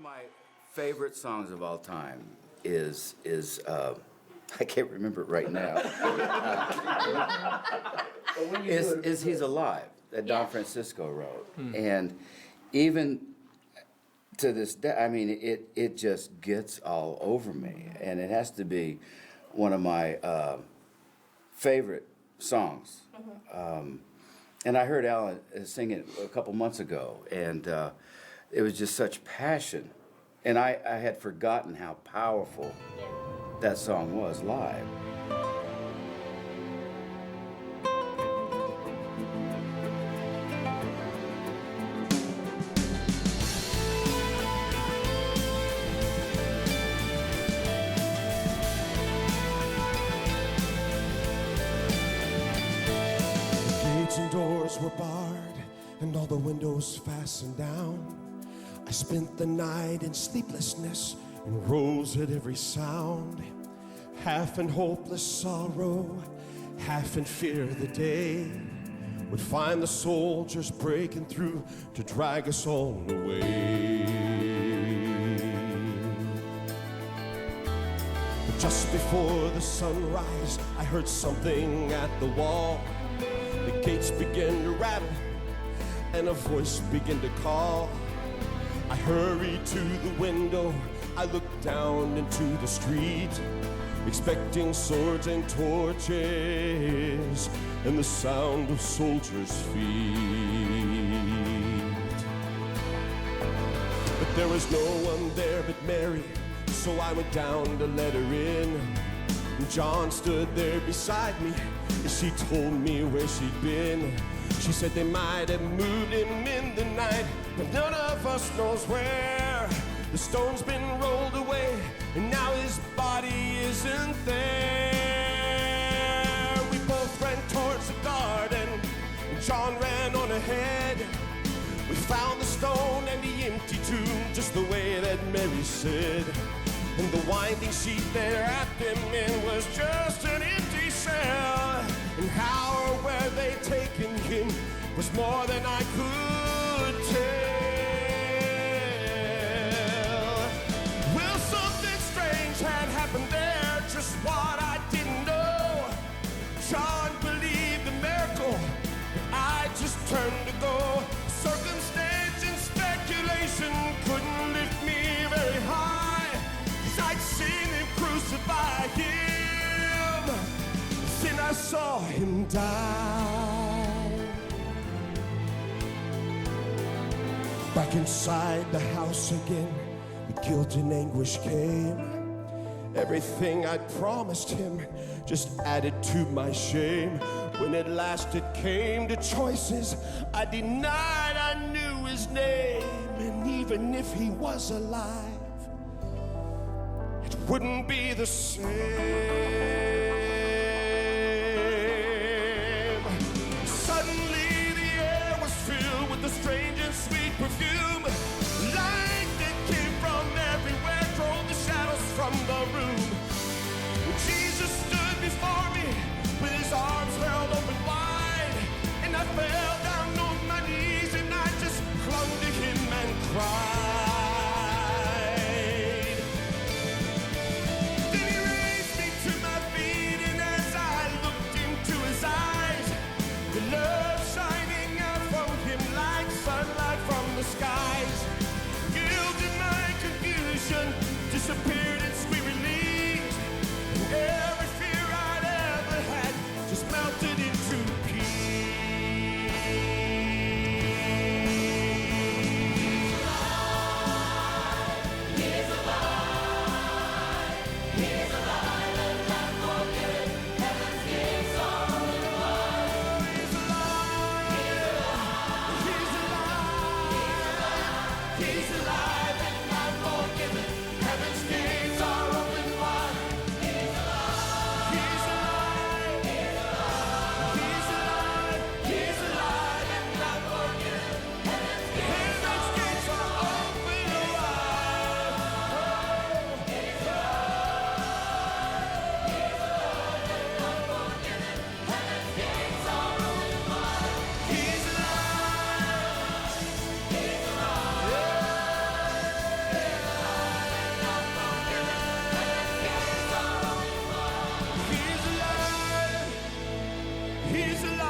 my favorite songs of all time is I can't remember it right now. Is He's Alive that Don Francisco wrote, and even to this day, I mean, it just gets all over me, and it has to be one of my favorite songs. And I heard Alan sing it a couple months ago, and it was just such passion. And I had forgotten how powerful that song was live. Gates and doors were barred, and all the windows fastened down. I spent the night in sleeplessness and rose at every sound. Half in hopeless sorrow, half in fear the day would find the soldiers breaking through to drag us all away. But just before the sunrise, I heard something at the wall. The gates began to rattle, and a voice began to call. I hurried to the window, I looked down into the street, expecting swords and torches and the sound of soldiers' feet. But there was no one there but Mary, so I went down to let her in. And John stood there beside me as she told me where she'd been. She said they might have moved him in the night, but none of us knows where. The stone's been rolled away, and now his body isn't there. We both ran towards the garden, and John ran on ahead. We found the stone and the empty tomb, just the way that Mary said. And the winding sheet they wrapped him in was just an empty cell. And how or where they'd taken him was more than I could tell. Well, something strange had happened there, just what I didn't know. John believed the miracle, but I just turned to go. Circumstance and speculation couldn't lift me very high, 'cause I'd seen him crucify him, then I saw him die. Back inside the house again, the guilt and anguish came. Everything I'd promised him just added to my shame. When at last it came to choices, I denied I knew his name. And even if he was alive, it wouldn't be the same. Suddenly the air was filled with the strange and sweet perfume. Light that came from everywhere drove the shadows from the room. Jesus stood before me with his arms held open wide, and I fell down on my knees and I just clung to him and cried. Then he raised me to my feet He's alive.